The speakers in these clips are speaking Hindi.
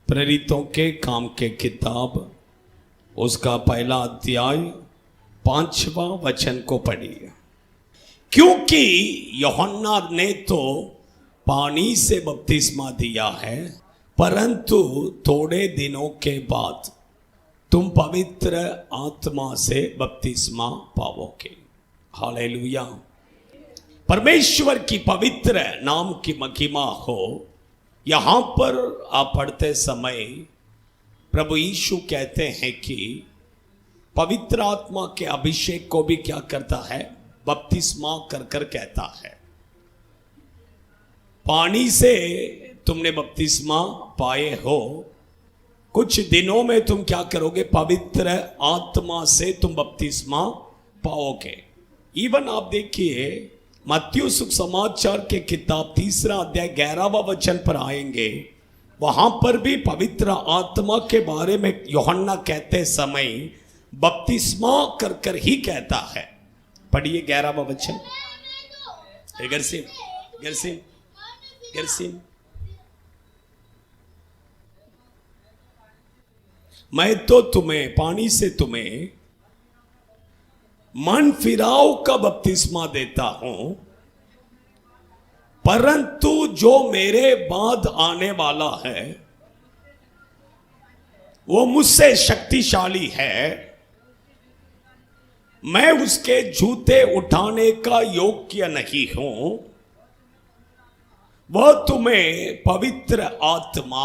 प्रेरितों के काम के किताब उसका पहला अध्याय 5वां वचन को पढ़िए। क्योंकि यूहन्ना ने तो पानी से बपतिस्मा दिया है, परंतु थोड़े दिनों के बाद तुम पवित्र आत्मा से बपतिस्मा पाओगे। हालेलुया। परमेश्वर की पवित्र नाम की महिमा हो। यहां पर आप पढ़ते समय प्रभु यीशु कहते हैं कि पवित्र आत्मा के अभिषेक को भी क्या करता है, बपतिस्मा कर कर कहता है। पानी से तुमने बपतिस्मा पाए हो, कुछ दिनों में तुम क्या करोगे, पवित्र आत्मा से तुम बपतिस्मा पाओगे। इवन आप देखिए मत्ती सुसमाचार के किताब 3 अध्याय 11वां वचन पर आएंगे, वहां पर भी पवित्र आत्मा के बारे में यूहन्ना कहते समय बपतिस्मा कर कर ही कहता है। पढ़िए 11वां वचन। गरसिम मैं तो तुम्हें पानी से तुम्हें मन फिराव का बपतिस्मा देता हूं, परंतु जो मेरे बाद आने वाला है वो मुझसे शक्तिशाली है, मैं उसके जूते उठाने का योग्य नहीं हूं। वह तुम्हें पवित्र आत्मा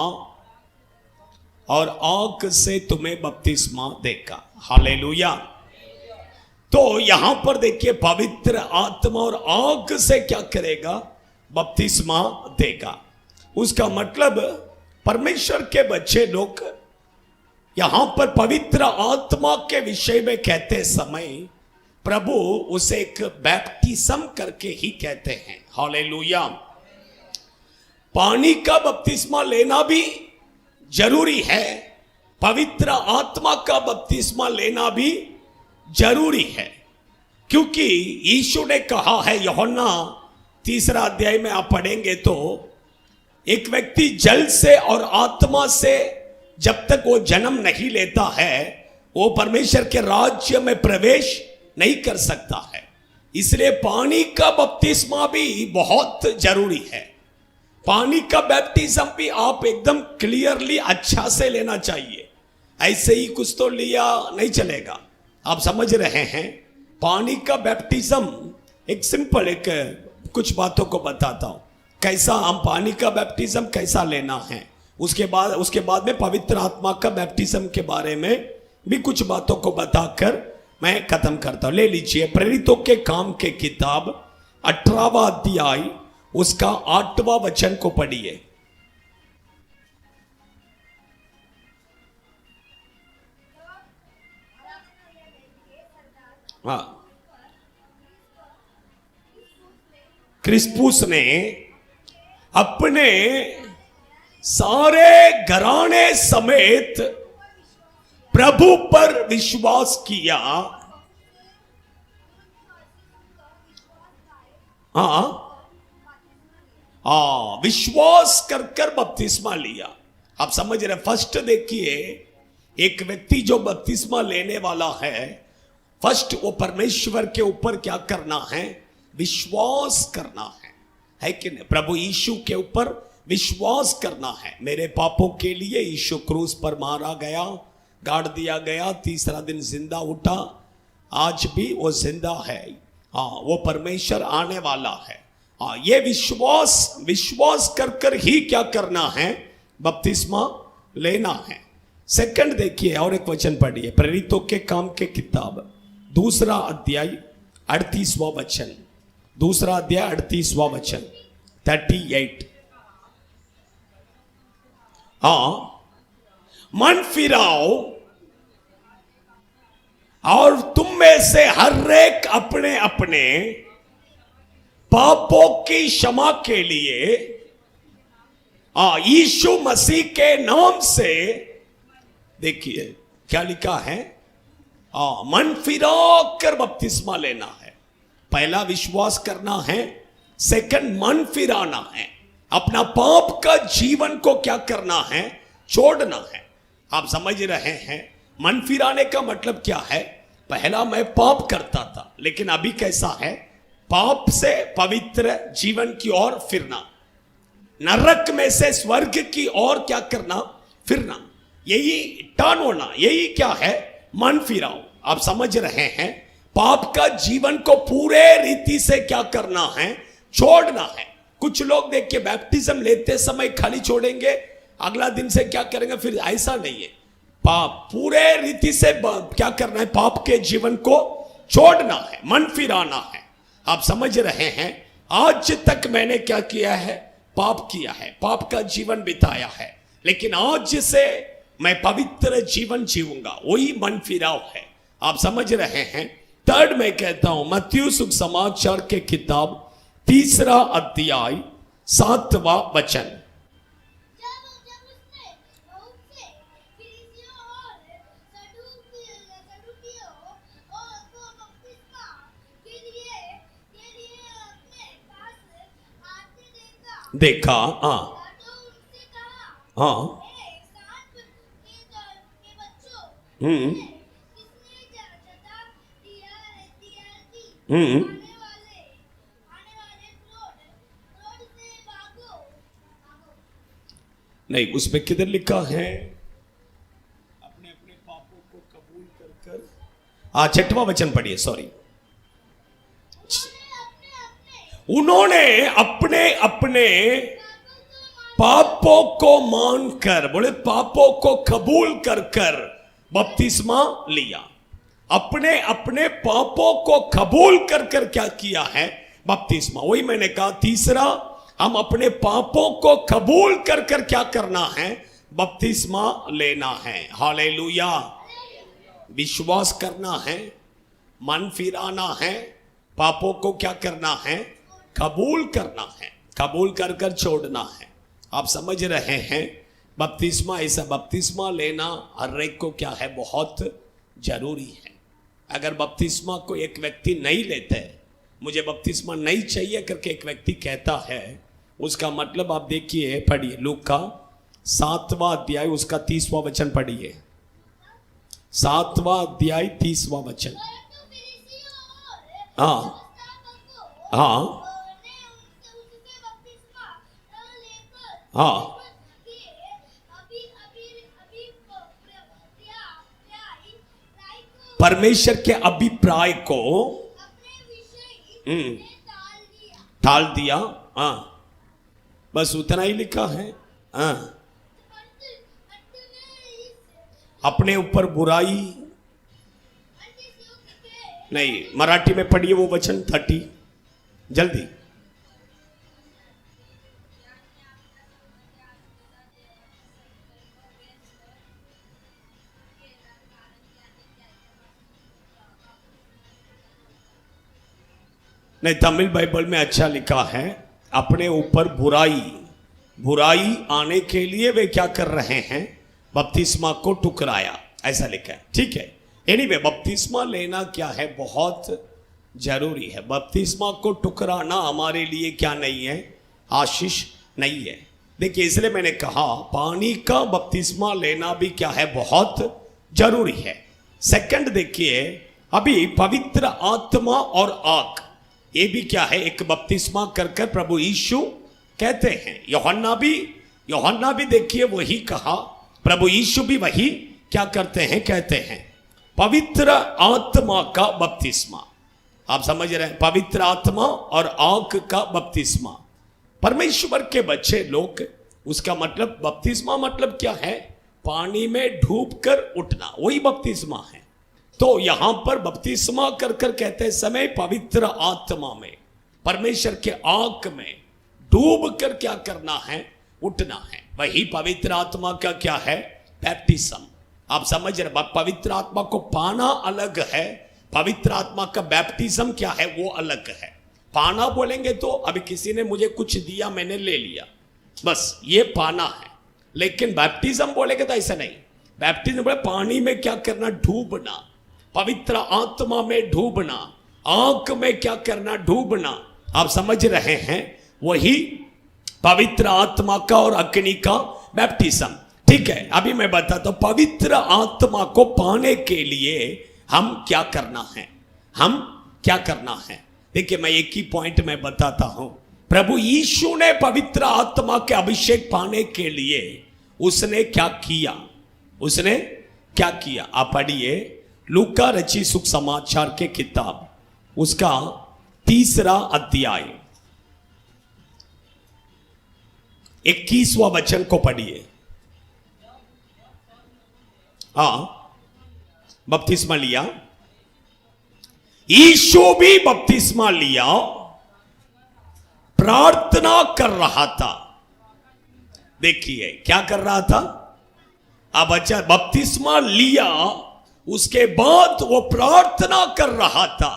और आग से तुम्हें बपतिस्मा देगा। हालेलुया। तो यहां पर देखिए पवित्र आत्मा और आग से क्या करेगा, बपतिस्मा देगा। उसका मतलब परमेश्वर के बच्चे लोग यहां पर पवित्र आत्मा के विषय में कहते समय प्रभु उसे एक बैप्टिज्म करके ही कहते हैं। हालेलुया। पानी का बपतिस्मा लेना भी जरूरी है, पवित्र आत्मा का बपतिस्मा लेना भी जरूरी है, क्योंकि यीशु ने कहा है, यूहन्ना 3 अध्याय में आप पढ़ेंगे तो एक व्यक्ति जल से और आत्मा से जब तक वो जन्म नहीं लेता है वो परमेश्वर के राज्य में प्रवेश नहीं कर सकता है। इसलिए पानी का बपतिस्मा भी बहुत जरूरी है। पानी का बैप्टिज्म भी आप एकदम क्लियरली अच्छा से लेना चाहिए, ऐसे ही कुछ तो लिया नहीं चलेगा। आप समझ रहे हैं। पानी का बैप्टिज्म एक सिंपल एक कुछ बातों को बताता हूं, कैसा हम पानी का बैप्टिज्म कैसा लेना है। उसके बाद में पवित्र आत्मा का बैप्टिज्म के बारे में भी कुछ बातों को बताकर मैं खत्म करता हूं। ले लीजिए प्रेरितों के काम के किताब 18वां अध्याय उसका 8वां वचन को पढ़िए। हाँ, क्रिस्पुस ने अपने सारे घराने समेत प्रभु पर विश्वास किया। विश्वास कर कर बपतिस्मा लिया। आप समझ रहे। फर्स्ट देखिए, एक व्यक्ति जो बपतिस्मा लेने वाला है, फर्स्ट वो परमेश्वर के ऊपर क्या करना है, विश्वास करना है कि नहीं। प्रभु यीशु के ऊपर विश्वास करना है। मेरे पापों के लिए यीशु क्रूस पर मारा गया, गाड़ दिया गया, 3रा दिन जिंदा उठा, आज भी वो जिंदा है। वो परमेश्वर आने वाला है। ये विश्वास कर कर ही क्या करना है, बपतिस्मा लेना है। सेकंड देखिए और एक वचन पढ़िए, प्रेरितों के काम के किताब 2 अध्याय 38वां वचन। 2 अध्याय 38वां वचन 38। मन फिराओ और तुम में से हर एक अपने अपने पापों की क्षमा के लिए यीशु मसीह के नाम से, देखिए क्या लिखा है, मन फिरा कर बपतिस्मा लेना है। पहला विश्वास करना है, सेकंड मन फिराना है। अपना पाप का जीवन को क्या करना है, छोड़ना है। आप समझ रहे हैं? मन फिराने का मतलब क्या है? पहला मैं पाप करता था, लेकिन अभी कैसा है? पाप से पवित्र जीवन की ओर फिरना, नरक में से स्वर्ग की ओर क्या करना? फिरना। यही टर्न होना, यही क्या है? मन फिराओ। आप समझ रहे हैं? पाप का जीवन को पूरे रीति से क्या करना है? छोड़ना है। कुछ लोग देखिए बैप्टिज्म लेते समय खाली छोड़ेंगे, अगला दिन से क्या करेंगे? फिर ऐसा नहीं है। पाप पूरे रीति से क्या करना है? पाप के जीवन को छोड़ना है, मन फिराना है। आप समझ रहे हैं? आज तक मैंने क्या किया है? पाप किया है, पाप का जीवन बिताया है, लेकिन आज से मैं पवित्र जीवन जीऊंगा, वही मन फिराव है। आप समझ रहे हैं? थर्ड मैं कहता हूं मत्ती सुसमाचार के किताब 3 अध्याय 7वां वचन। देखा? हाँ हाँ। नहीं, उसमें किधर लिखा है? अपने अपने पापों को कबूल कर कर। 6वां वचन पढ़िए, सॉरी। उन्होंने अपने अपने पापों को मानकर, बोले पापों को कबूल कर कर बपतिस्मा लिया। अपने अपने पापों को कबूल कर कर क्या किया है? बपतिस्मा। वही मैंने कहा, तीसरा हम अपने पापों को कबूल कर कर क्या करना है? बपतिस्मा लेना है। हालेलुया। विश्वास करना है, मन फिराना है, पापों को क्या करना है? कबूल करना है, कबूल कर कर छोड़ना है। आप समझ रहे हैं? बपतिस्मा, ऐसा बपतिस्मा लेना हर एक को क्या है? बहुत जरूरी है। अगर बपतिस्मा को एक व्यक्ति नहीं लेते, मुझे बपतिस्मा नहीं चाहिए करके एक व्यक्ति कहता है, उसका मतलब आप देखिए, पढ़िए लूका 7वां अध्याय उसका 30वां वचन पढ़िए। 7वां अध्याय 30वां वचन। हाँ हाँ हाँ। परमेश्वर के अभिप्राय को टाल दिया। हाँ, बस उतना ही लिखा है। हाँ, अपने ऊपर बुराई नहीं। मराठी में पढ़िए वो वचन 30 जल्दी। नहीं, तमिल बाइबल में अच्छा लिखा है, अपने ऊपर बुराई आने के लिए वे क्या कर रहे हैं? बपतिस्मा को ठुकराया, ऐसा लिखा है। ठीक है, एनीवे बपतिस्मा लेना क्या है? बहुत जरूरी है। बपतिस्मा को ठुकराना हमारे लिए क्या नहीं है? आशीष नहीं है। देखिए, इसलिए मैंने कहा पानी का बपतिस्मा लेना भी क्या है? बहुत जरूरी है। सेकंड देखिए, अभी पवित्र आत्मा और आग, ये भी क्या है? एक बपतिस्मा कर कर प्रभु यीशु कहते हैं। यूहन्ना भी देखिए वही कहा, प्रभु यीशु भी वही क्या करते हैं? कहते हैं पवित्र आत्मा का बपतिस्मा। आप समझ रहे हैं? पवित्र आत्मा और आग का बपतिस्मा। परमेश्वर के बच्चे लोग, उसका मतलब बपतिस्मा मतलब क्या है? पानी में डूब कर उठना, वही बपतिस्मा है। तो यहां पर बपतिस्मा कर कर कहते समय पवित्र आत्मा में, परमेश्वर के आग में डूब कर क्या करना है? उठना है। वही पवित्र आत्मा का क्या है? बैप्टिज्म। आप समझ रहे? पवित्र आत्मा को पाना अलग है, पवित्र आत्मा का बैप्टिज्म क्या है? वो अलग है। पाना बोलेंगे तो अभी किसी ने मुझे कुछ दिया, मैंने ले लिया, बस ये पाना है। लेकिन बैप्टिज्म बोलेंगे तो ऐसा नहीं। बैप्टिज्म बोले पानी में क्या करना? डूबना, पवित्र आत्मा में डूबना, आंख में क्या करना? डूबना। आप समझ रहे हैं? वही पवित्र आत्मा का और अग्नि का बैप्टिज्म। ठीक है, अभी मैं बताता हूं पवित्र आत्मा को पाने के लिए हम क्या करना है, हम क्या करना है। देखिए मैं एक ही पॉइंट में बताता हूं। प्रभु यीशु ने पवित्र आत्मा के अभिषेक पाने के लिए उसने क्या किया, उसने क्या किया। आप पढ़िए लूका रचित सुसमाचार के किताब उसका 3 अध्याय 21वां वचन को पढ़िए। हाँ, बपतिस्मा लिया, यीशु भी बपतिस्मा लिया, प्रार्थना कर रहा था। देखिए क्या कर रहा था। अब अच्छा, बपतिस्मा लिया, उसके बाद वो प्रार्थना कर रहा था।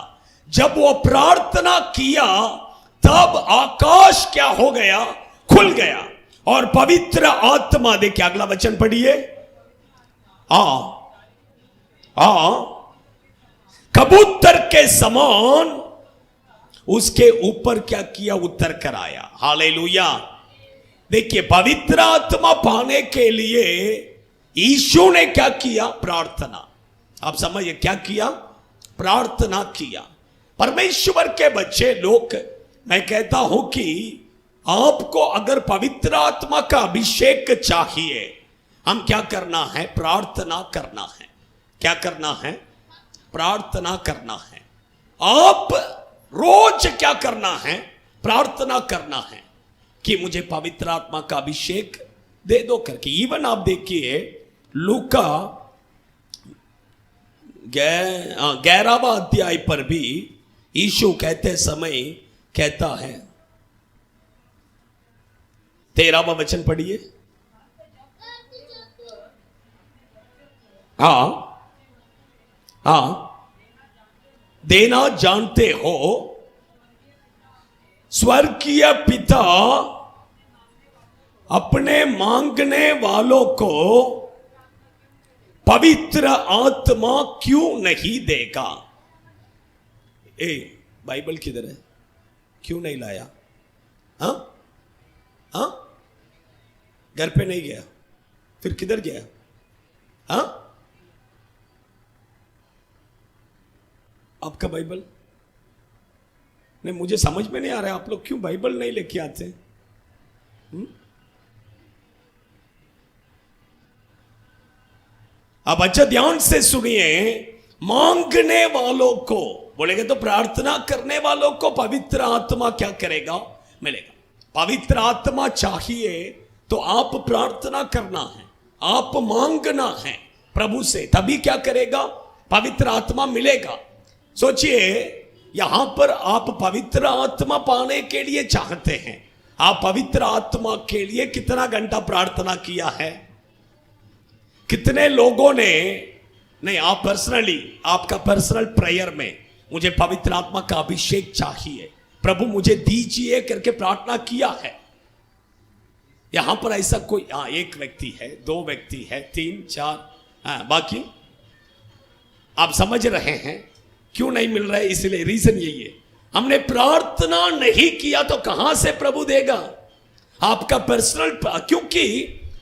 जब वो प्रार्थना किया तब आकाश क्या हो गया, खुल गया, और पवित्र आत्मा, देखिए अगला वचन पढ़िए। कबूतर के समान उसके ऊपर क्या किया, उतर कर आया। हालेलुया। देखिए पवित्र आत्मा पाने के लिए यीशु ने क्या किया, प्रार्थना। आप समझिए क्या किया, प्रार्थना किया। परमेश्वर के बच्चे लोग, मैं कहता हूं कि आपको अगर पवित्र आत्मा का अभिषेक चाहिए, हम क्या करना है, प्रार्थना करना है। क्या करना है, प्रार्थना करना है। आप रोज क्या करना है, प्रार्थना करना है कि मुझे पवित्र आत्मा का अभिषेक दे दो करके। इवन आप देखिए लूका 11वां अध्याय पर भी यीशु कहते समय कहता है, 13वां वचन पढ़िए। हाँ, देना जानते हो, स्वर्गीय पिता अपने मांगने वालों को पवित्र आत्मा क्यों नहीं देगा। बाइबल किधर है, क्यों नहीं लाया। हाँ, घर पे नहीं गया, फिर किधर गया। हाँ, आपका बाइबल नहीं, मुझे समझ में नहीं आ रहा है आप लोग क्यों बाइबल नहीं लेके आते। अब अच्छा ध्यान से सुनिए, मांगने वालों को बोलेंगे तो प्रार्थना करने वालों को पवित्र आत्मा क्या करेगा, मिलेगा। पवित्र आत्मा चाहिए तो आप प्रार्थना करना है, आप मांगना है प्रभु से, तभी क्या करेगा, पवित्र आत्मा मिलेगा। सोचिए यहां पर आप पवित्र आत्मा पाने के लिए चाहते हैं, आप पवित्र आत्मा के लिए कितना घंटा प्रार्थना किया है। कितने लोगों ने, नहीं आप पर्सनली, आपका पर्सनल प्रेयर में मुझे पवित्र आत्मा का अभिषेक चाहिए, प्रभु मुझे दीजिए करके प्रार्थना किया है। यहां पर ऐसा कोई, एक व्यक्ति है, 2 व्यक्ति है, 3 4, बाकी आप समझ रहे हैं क्यों नहीं मिल रहा है। इसलिए रीजन यही है, हमने प्रार्थना नहीं किया तो कहां से प्रभु देगा। आपका पर्सनल, क्योंकि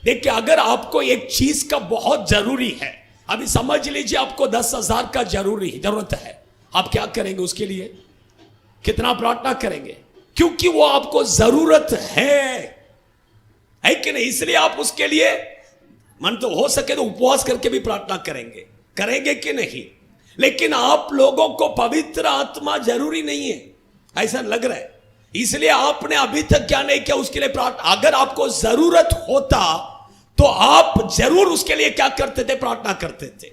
देखिए अगर आपको एक चीज का बहुत जरूरी है, अभी समझ लीजिए आपको 10,000 का जरूरत है, आप क्या करेंगे उसके लिए, कितना प्रार्थना करेंगे, क्योंकि वो आपको जरूरत है कि नहीं। इसलिए आप उसके लिए मन तो हो सके तो उपवास करके भी प्रार्थना करेंगे कि नहीं। लेकिन आप लोगों को पवित्र आत्मा जरूरी नहीं है, ऐसा लग रहा है, इसलिए आपने अभी तक क्या नहीं किया उसके लिए प्रार्थना। अगर आपको जरूरत होता तो आप जरूर उसके लिए क्या करते थे, प्रार्थना करते थे,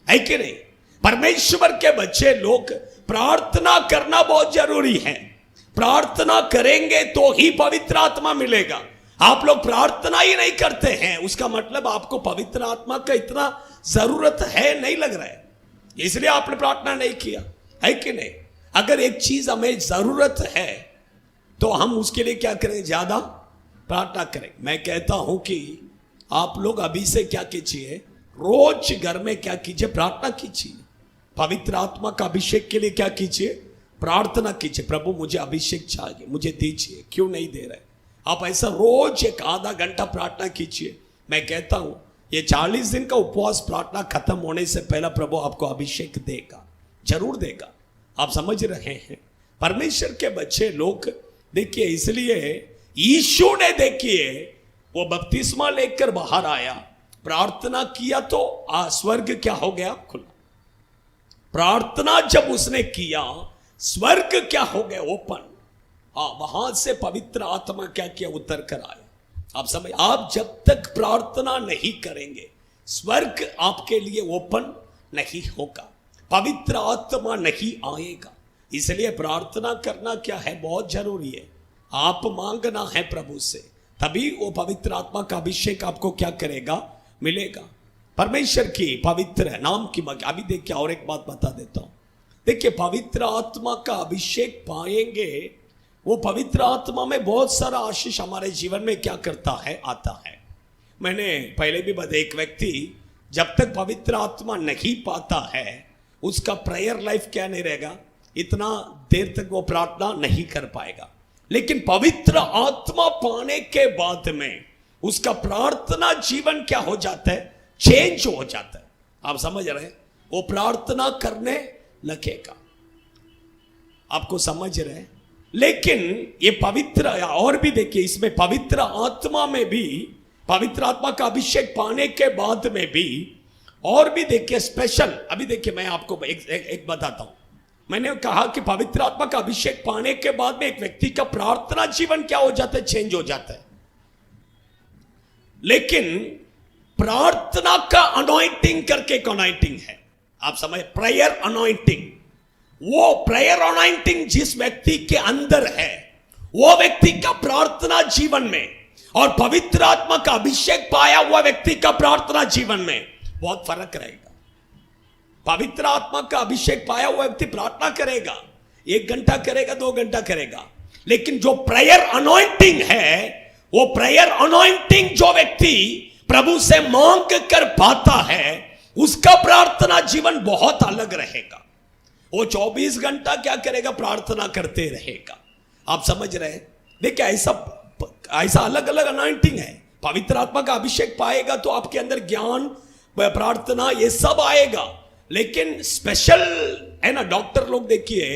है कि नहीं। परमेश्वर के बच्चे लोग, प्रार्थना करना बहुत जरूरी है, प्रार्थना करेंगे तो ही पवित्र आत्मा मिलेगा। आप लोग प्रार्थना ही नहीं करते हैं, उसका मतलब आपको पवित्र आत्मा का इतना जरूरत है नहीं लग रहा है, इसलिए आपने प्रार्थना नहीं किया, है कि नहीं। अगर एक चीज हमें जरूरत है तो हम उसके लिए क्या करें, ज्यादा प्रार्थना करें। मैं कहता हूं कि आप लोग अभी से क्या कीजिए, रोज घर में क्या कीजिए, प्रार्थना कीजिए, पवित्र आत्मा का अभिषेक के लिए क्या कीजिए, प्रार्थना कीजिए। प्रभु मुझे अभिषेक चाहिए, मुझे दीजिए, क्यों नहीं दे रहे। आप ऐसा रोज एक आधा घंटा प्रार्थना कीजिए, मैं कहता हूं ये 40 दिन का उपवास प्रार्थना खत्म होने से पहला प्रभु आपको अभिषेक देगा, जरूर देगा। आप समझ रहे हैं? परमेश्वर के बच्चे लोग देखिए, इसलिए यीशु ने देखिए वो बपतिस्मा लेकर बाहर आया, प्रार्थना किया तो स्वर्ग क्या हो गया? खुला। प्रार्थना जब उसने किया स्वर्ग क्या हो गया? ओपन। वहां से पवित्र आत्मा क्या किया? उतर कर आया। आप समझ, आप जब तक प्रार्थना नहीं करेंगे स्वर्ग आपके लिए ओपन नहीं होगा, पवित्र आत्मा नहीं आएगा। इसलिए प्रार्थना करना क्या है? बहुत जरूरी है। आप मांगना है प्रभु से, तभी वो पवित्र आत्मा का अभिषेक आपको क्या करेगा? मिलेगा। परमेश्वर की पवित्र नाम की मग। अभी देखिए और एक बात बता देता हूं। देखिए पवित्र आत्मा का अभिषेक पाएंगे, वो पवित्र आत्मा में बहुत सारा आशीष हमारे जीवन में क्या करता है? आता है। मैंने पहले भी बताया, एक व्यक्ति जब तक पवित्र आत्मा नहीं पाता है उसका प्रेयर लाइफ क्या नहीं रहेगा? इतना देर तक वो प्रार्थना नहीं कर पाएगा। लेकिन पवित्र आत्मा पाने के बाद में उसका प्रार्थना जीवन क्या हो जाता है? चेंज हो जाता है। आप समझ रहे हैं? वो प्रार्थना करने लगेगा। आपको समझ रहे हैं? लेकिन ये पवित्र, और भी देखिए इसमें पवित्र आत्मा में भी, पवित्र आत्मा का अभिषेक पाने के बाद में भी और भी देखिए स्पेशल। अभी देखिए मैं आपको एक बताता हूं। मैंने कहा कि पवित्र आत्मा का अभिषेक पाने के बाद में एक व्यक्ति का प्रार्थना जीवन क्या हो जाता है? चेंज हो जाता है। लेकिन प्रार्थना का अनॉइंटिंग करके एक अनॉइंटिंग है, आप समझ, प्रेयर अनॉइंटिंग। वो प्रेयर अनॉइंटिंग जिस व्यक्ति के अंदर है वो व्यक्ति का प्रार्थना जीवन में और पवित्र आत्मा का अभिषेक पाया हुआ व्यक्ति का प्रार्थना जीवन में बहुत फर्क रहेगा। पवित्र आत्मा का अभिषेक पाया हुआ व्यक्ति प्रार्थना करेगा, 1 घंटा करेगा, 2 घंटा करेगा। लेकिन जो प्रेयर अनॉइंटिंग है, वो प्रेयर अनॉइंटिंग जो व्यक्ति प्रभु से मांग कर पाता है उसका प्रार्थना जीवन बहुत अलग रहेगा। वो 24 घंटा क्या करेगा? प्रार्थना करते रहेगा। आप समझ रहे हैं? देखिए ऐसा अलग अलग अनॉइंटिंग है। पवित्र आत्मा का अभिषेक पाएगा तो आपके अंदर ज्ञान, प्रार्थना, ये सब आएगा। लेकिन स्पेशल है ना, डॉक्टर लोग देखिए,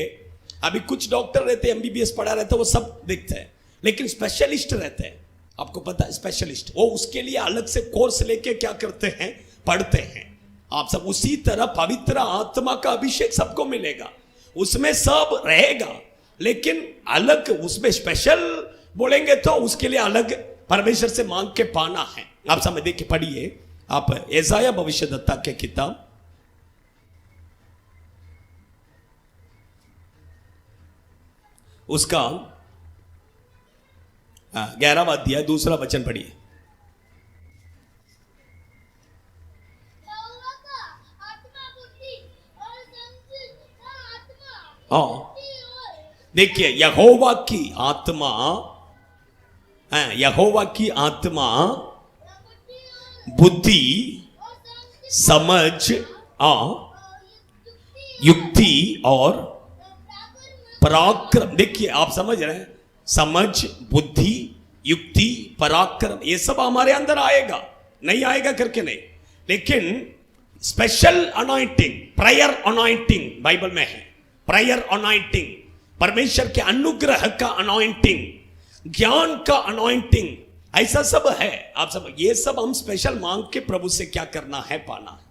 अभी कुछ डॉक्टर रहते हैं, एमबीबीएस पढ़ा रहता है, वो सब देखते हैं। लेकिन स्पेशलिस्ट रहते हैं, आपको पता है स्पेशलिस्ट, वो उसके लिए अलग से कोर्स लेके क्या करते हैं? पढ़ते हैं। आप सब उसी तरह पवित्र आत्मा का अभिषेक सबको मिलेगा, उसमें सब रहेगा। लेकिन अलग उसमें स्पेशल बोलेंगे तो उसके लिए अलग परमेश्वर से मांग के पाना है। आप समझ देखिए, पढ़िए आप यशायाह भविष्यद्वक्ता के किताब, उसका 11वां अध्याय 2 वचन पढ़िए। हाँ देखिए, यहोवा की आत्मा, यहोवा की आत्मा बुद्धि, समझ, युक्ति और पराक्रम। देखिए आप समझ रहे हैं, समझ, बुद्धि, युक्ति, पराक्रम, ये सब हमारे अंदर आएगा, नहीं आएगा करके नहीं। लेकिन special anointing, prayer anointing Bible में है। प्रेयर अनॉइंटिंग, परमेश्वर के अनुग्रह का अनॉइंटिंग, ज्ञान का अनॉइंटिंग, ऐसा सब है। आप सब ये सब हम स्पेशल मांग के प्रभु से क्या करना है? पाना है।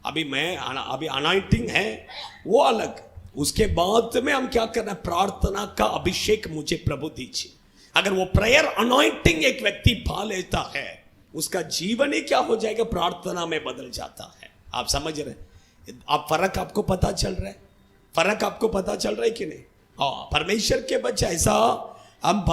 अभी अनॉइंटिंग है वो अलग, उसके बाद में हम क्या करना है? प्रार्थना का अभिषेक मुझे प्रभु दीजिए। अगर वो प्रेयर अनॉइंटिंग एक व्यक्ति पा लेता है, उसका जीवन ही क्या हो जाएगा? प्रार्थना में बदल जाता है। आप समझ रहे हैं? आप फर्क आपको पता चल रहा है? फर्क आपको पता चल रहा है कि नहीं? हाँ, परमेश्वर के बच्चे ऐसा हम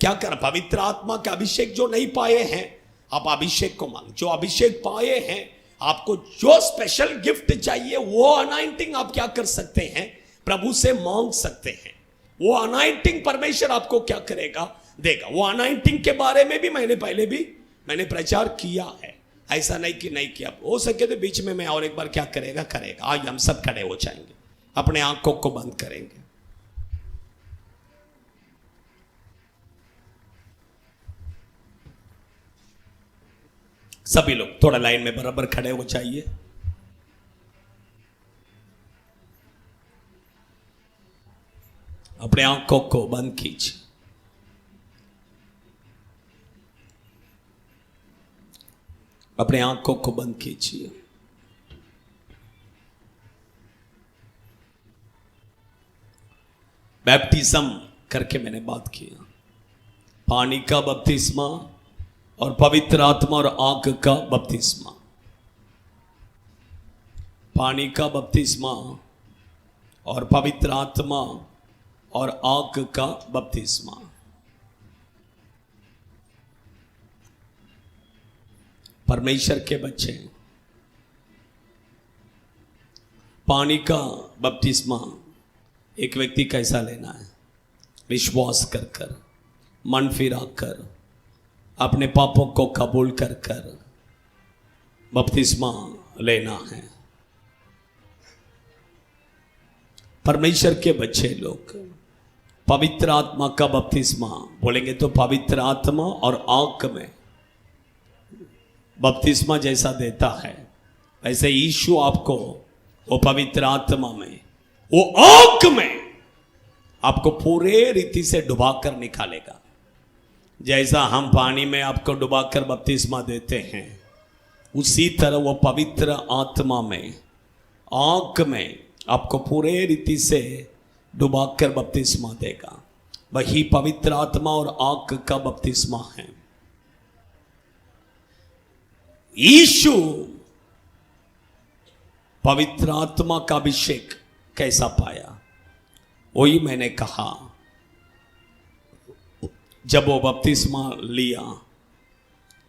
क्या कर, पवित्र आत्मा का अभिषेक जो नहीं पाए हैं, आप अभिषेक को मांग। जो अभिषेक पाए हैं, आपको जो स्पेशल गिफ्ट चाहिए वो अनॉइंटिंग आप क्या कर सकते हैं? प्रभु से मांग सकते हैं। वो अनॉइंटिंग परमेश्वर आपको क्या करेगा? देगा। वो अनॉइंटिंग के बारे में भी मैंने प्रचार किया है, ऐसा नहीं कि नहीं किया। हो सके तो बीच में मैं और एक बार क्या करेगा? आज हम सब खड़े हो जाएंगे, अपने आंखों को बंद करेंगे। सभी लोग थोड़ा लाइन में बराबर खड़े हो जाइए। अपने आंखों को बंद कीजिए। अपने आंखों को बंद कीजिए। बैप्टिज्म करके मैंने बात किया, पानी का बपतिस्मा और पवित्र आत्मा और आग का बपतिस्मा। पानी का बपतिस्मा और पवित्र आत्मा और आग का बपतिस्मा। परमेश्वर के बच्चे, पानी का बपतिस्मा एक व्यक्ति कैसा लेना है? विश्वास कर कर, मन फिरा कर, अपने पापों को कबूल कर कर बपतिस्मा लेना है। परमेश्वर के बच्चे लोग पवित्र आत्मा का बपतिस्मा बोलेंगे तो पवित्र आत्मा और आग में बपतिस्मा जैसा देता है, वैसे यीशु आपको वो पवित्र आत्मा में, वो आग में आपको पूरे रीति से डुबाकर निकालेगा। जैसा हम पानी में आपको डुबाकर बपतिस्मा देते हैं, उसी तरह वो पवित्र आत्मा में, आग में आपको पूरे रीति से डुबाकर बपतिस्मा देगा। वही पवित्र आत्मा और आग का बपतिस्मा है। यीशु पवित्र आत्मा का अभिषेक कैसा पाया? वही मैंने कहा, जब वो बपतिस्मा लिया,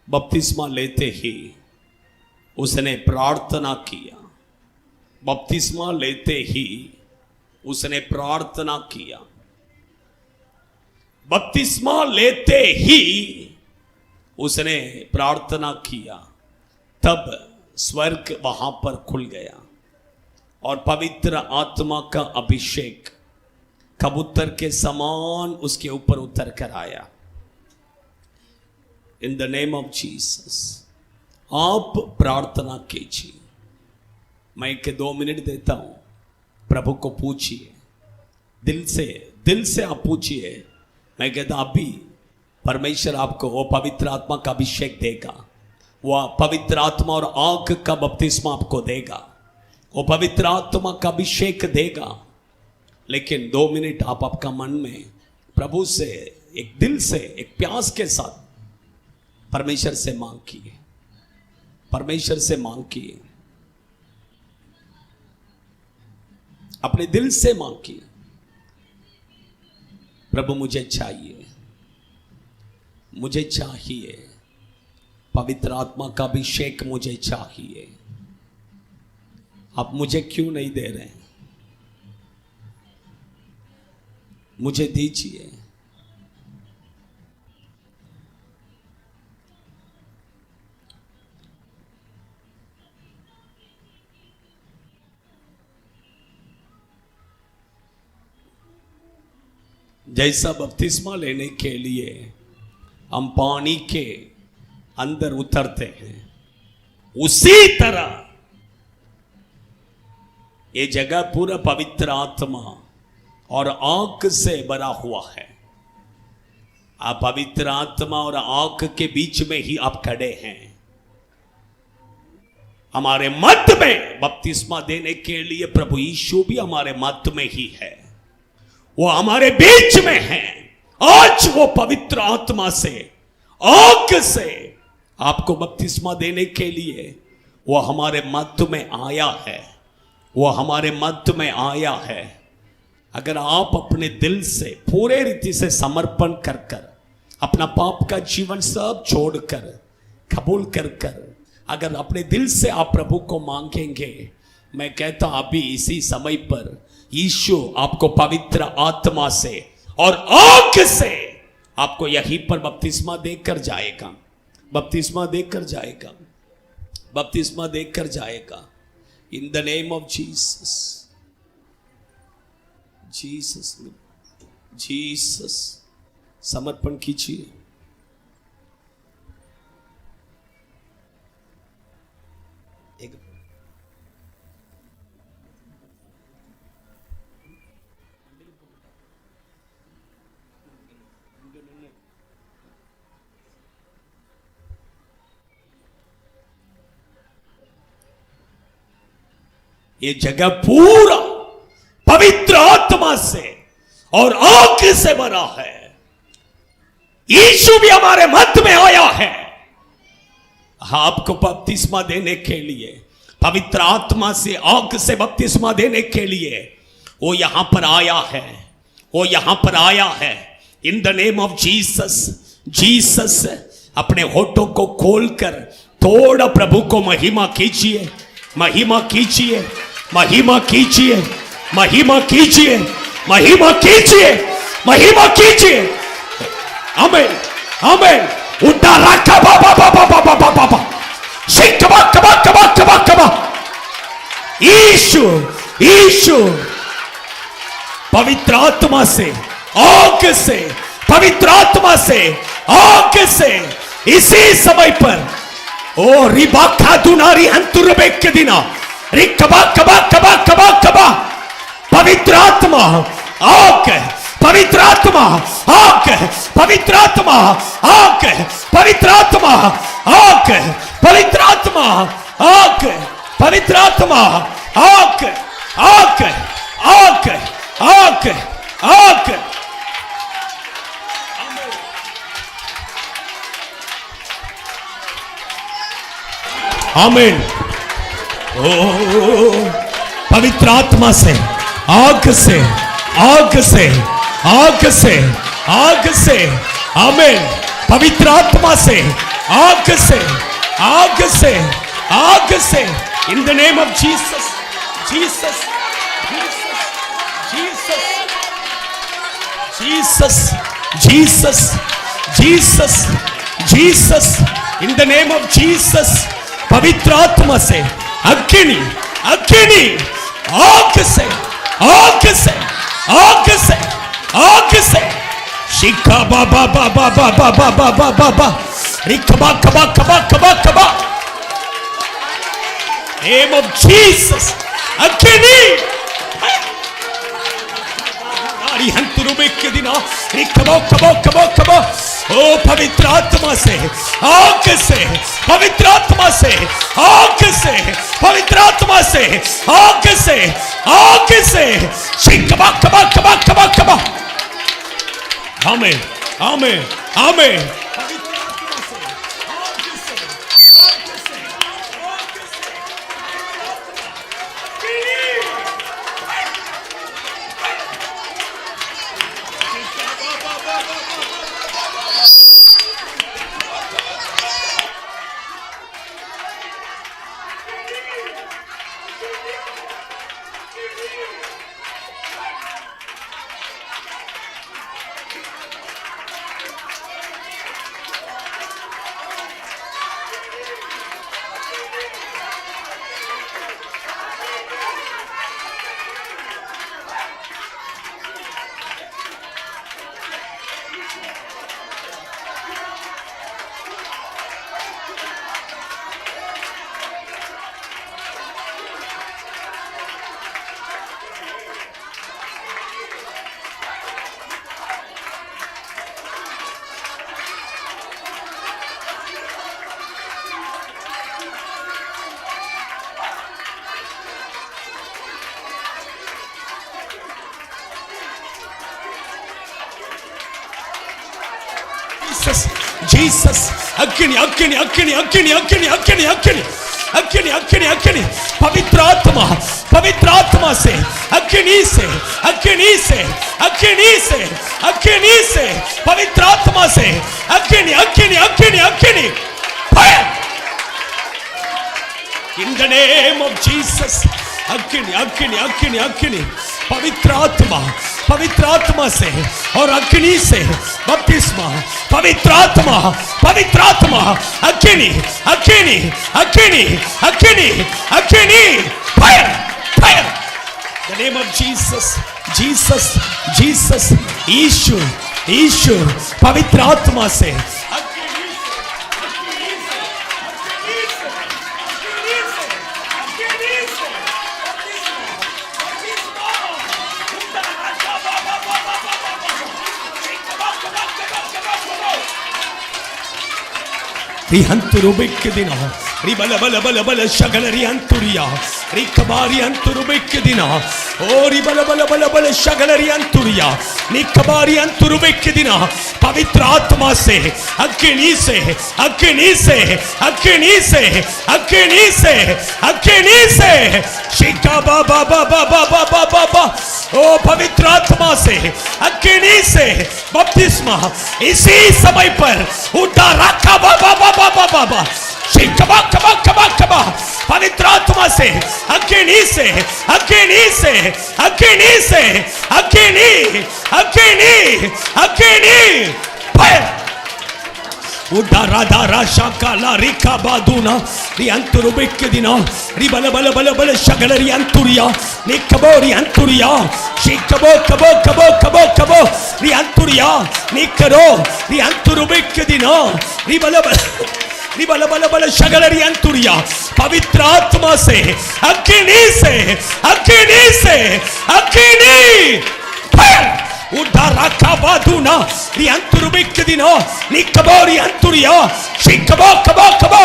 बपतिस्मा लेते ही उसने प्रार्थना किया। बपतिस्मा लेते ही उसने प्रार्थना किया। बपतिस्मा लेते ही उसने प्रार्थना किया। तब स्वर्ग वहां पर खुल गया और पवित्र आत्मा का अभिषेक कबूतर के समान उसके ऊपर उतर कर आया। In the name of Jesus आप प्रार्थना कीजिए। मैं के 2 मिनट देता हूं, प्रभु को पूछिए, दिल से आप पूछिए। मैं कहता अभी परमेश्वर आपको वो पवित्र आत्मा का अभिषेक देगा, वो पवित्र आत्मा और आग का बपतिस्मा आपको देगा, वो पवित्र आत्मा का अभिषेक देगा। लेकिन 2 मिनट आप आपका मन में प्रभु से एक दिल से, एक प्यास के साथ परमेश्वर से मांगिए, परमेश्वर से मांगिए, अपने दिल से मांगिए। प्रभु मुझे चाहिए, मुझे चाहिए, पवित्र आत्मा का अभिषेक मुझे चाहिए। आप मुझे क्यों नहीं दे रहे हैं? मुझे दीजिए। जैसा बपतिस्मा लेने के लिए हम पानी के अंदर उतरते हैं, उसी तरह ये जगह पूरा पवित्र आत्मा और आग से भरा हुआ है। आप पवित्र आत्मा और आग के बीच में ही आप खड़े हैं। हमारे मध्य में बपतिस्मा देने के लिए प्रभु यीशु भी हमारे मध्य में ही है, वो हमारे बीच में है। आज वो पवित्र आत्मा से, आग से आपको बपतिस्मा देने के लिए वो हमारे मध्य में आया है, वो हमारे मध्य में आया है। अगर आप अपने दिल से पूरे रीति से समर्पण कर कर, अपना पाप का जीवन सब छोड़कर, कबूल कर कर, अगर अपने दिल से आप प्रभु को मांगेंगे, मैं कहता अभी इसी समय पर यीशु आपको पवित्र आत्मा से और आग से आपको यहीं पर बपतिस्मा देकर जाएगा, बपतिस्मा देकर जाएगा, बपतिस्मा देकर जाएगा। In the name of Jesus, Jesus, Jesus. समर्पण कीजिए। एक ये जगह पूरा पवित्र आत्मा से और आग से भरा है। यीशु भी हमारे मध्य में आया है आपको बपतिस्मा देने के लिए, पवित्र आत्मा से आग से बपतिस्मा देने के लिए वो यहां पर आया है, वो यहां पर आया है। In the name of Jesus. Jesus अपने होठों को खोलकर थोड़ा प्रभु को महिमा कीजिए, महिमा कीजिए, महिमा कीजिए, महिमा कीजिए, महिमा कीजिए, महिमा कीजिए। आमेन, आमेन। उठा रखा बाबा बाबा बाबा बाबा बाबा शिकबा कबा कबा कबा कबा। यीशु यीशु पवित्र आत्मा से आग से, पवित्र आत्मा से आग से इसी समय पर ओ रिबाखा दुनारी हंतुरबे के दिना रिकबा कबा कबा कबा कबा। पवित्र आत्मा आग, पवित्र आत्मा आग, पवित्र आत्मा आग, पवित्र आत्मा आग, पवित्र आत्मा आग, पवित्र आत्मा आग, आग, आग, आग, आग। आमीन। ओ पवित्र आत्मा से आग से, आग से, आग से, आग से। आमीन। पवित्र आत्मा से आग से, आग से, आग से। In the name of Jesus, Jesus, Jesus, Jesus, Jesus, Jesus, Jesus. In the name of Jesus. पवित्र आत्मा से अग्नि, अग्नि, आग से, आग से, आग से, आग से। शिखा बाबा बाबा बाबा बाबा बाबा बाबा रिकबा कबा कबा कबा कबा। Name of Jesus. अग्नि के दिना रिकबो कबो कबो कबो। ओ पवित्र आत्मा से आग से, पवित्र आत्मा से आग से, पवित्र आत्मा से आग से, आग से। शिकबा कबा कबा कबा कबा। आमीन, आमीन, आमीन। जीसस। अग्नि अग्नि अग्नि अग्नि अग्नि अग्नि अग्नि अग्नि अग्नि अग्नि। पवित्र आत्मा, पवित्र आत्मा से अग्नि से, अग्नि से, अग्नि से, अग्नि से। पवित्र आत्मा से अग्नि अग्नि अग्नि अग्नि। Fire in the name of Jesus. अग्नि अग्नि अग्नि अग्नि। पवित्र आत्मा, पवित्र आत्मा से और अग्नि से बपतिस्मा। पवित्र आत्मा, पवित्र आत्मा। अग्नि अग्नि अग्नि अग्नि अग्नि। Fire fire the name of Jesus, Jesus, Jesus. यीशु यीशु पवित्र आत्मा से rianturubikidina ribala bala bala bala shagala rianturia rikabari anturubikidina oh ribala bala bala bala shagala rianturia nikabari anturubikidina पवित्र आत्मा से अग्नि से अग्नि से अग्नि से अग्नि से अग्नि से शिका बाबा बाबा बाबा बाबा बा ओ पवित्र आत्मा से अग्नि से बपतिस्मा इसी समय पर उठा रखा बाबा बाबा बाबा बा शिकबा कबा कबा कबा पवित्र आत्मा से अग्नि से अग्नि से अग्नि से अग्नि अग्नि अग्नि फायर उदारा शाकाला रिका बादुना रियांतुरुबिकदिना रिबल बल बल बल शगल रियांतुरिया निकबो रियांतुरिया शिकबो कबो कबो कबो कबो रियांतुरिया निकरो रियांतुरुबिकदिना रिबल बल शगल रियांतुरिया पवित्र आत्मा से अग्नि से अग्नि से अग्नि फायर उदारा काबादुना रियांतुरुबिकदिना निकबो रियांतुरिया शिकबो कबो कबो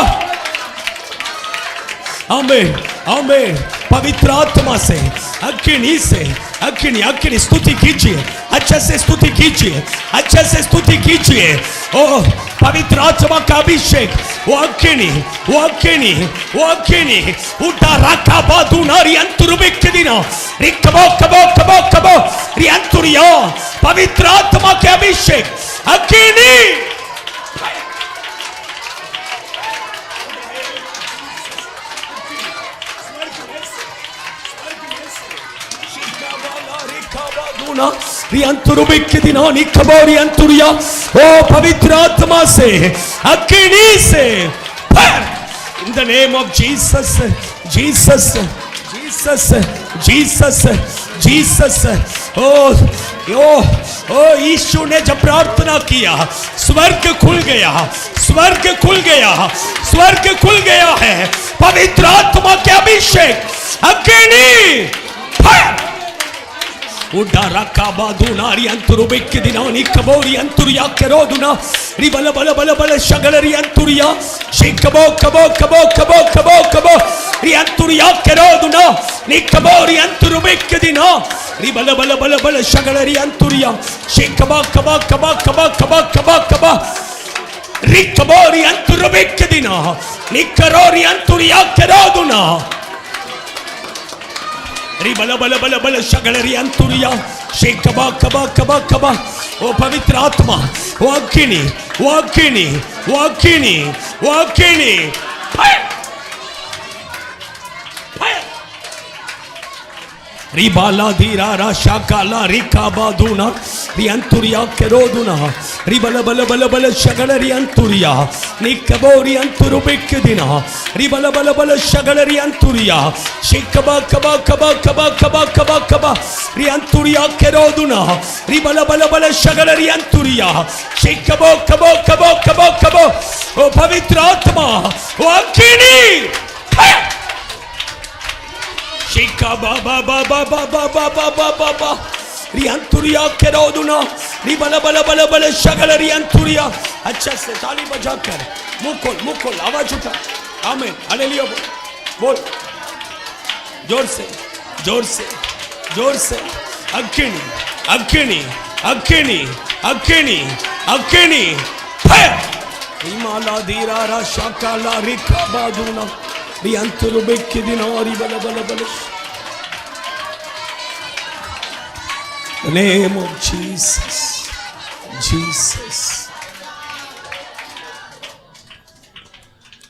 आमेन आमेन पवित्र आत्मा से अग्नि अग्नि स्तुति कीजिए अच्छे से स्तुति कीजिए अच्छे से स्तुति कीजिए ओ पवित्र आत्मा का अभिषेक वो अग्नि वो अग्नि वो अग्नि उदारा काबादुना रियांतुरुबिकदिना रिकबो कबो कबो कबो रियांतुरिया पवित्र आत्मा के अभिषेक अग्नि रियांतुरुबिकदिना निकबो रियांतुरिया ओ पवित्र आत्मा से अग्नि से in the name of Jesus Jesus Jesus Jesus Jesus ओ यीशु ने जब प्रार्थना किया स्वर्ग खुल गया स्वर्ग खुल गया स्वर्ग खुल गया है पवित्र आत्मा के अभिषेक अग्नि फायर उडारा काबादुना रियांतुरुबिकदिना निकबो रियांतुरिया केरोदुना रिबल बल बल बल शगल रियांतुरिया शिकबो कबो कबो कबो कबो कबो रियांतुरिया केरोदुना निकबो रियांतुरुबिकदिना रिबल बल बल बल शगल रियांतुरिया शिकबा कबा कबा कबा कबा कबा कबा रिकबो रियांतुरुबिकदिना निकरो रियांतुरिया केरोदुना रिबल बल बल बल शगल रियांतुरिया शिकबा कबा कबा कबा ओ पवित्र आत्मा वो अग्नि वो अग्नि वो अग्नि वो अग्नि रिबाला धीरा राशा काला रिकाबादुना रियांतुरिया केरोदुना रिबल बल बल बल शगल रियांतुरिया निकबो रियांतुरुबिकदिना रिबल बल बल शगल रियांतुरिया शिकबा कबा कबा कबा कबा कबा कबा रियांतुरिया केरोदुना रिबल बल बल शगल रियांतुरिया शिकबो कबो कबो कबो कबो ओ पवित्र आत्मा वो अग्नि शिका बाबा बाबा बाबा बाबा बाबा बा रियांतुरिया केरोदुना रिबल बल बल बल शगल रियांतुरिया अच्छा से ताली बजाकर मुकुल आवाज उठा आमीन हालेलुया बोल जोर से जोर से जोर से अग्नि अग्नि अग्नि अग्नि अग्नि फायर हिमाला धीरा राशा काला रिकाबादुना रियांतुरुबिकदिना रिबल बल बल The name of Jesus Jesus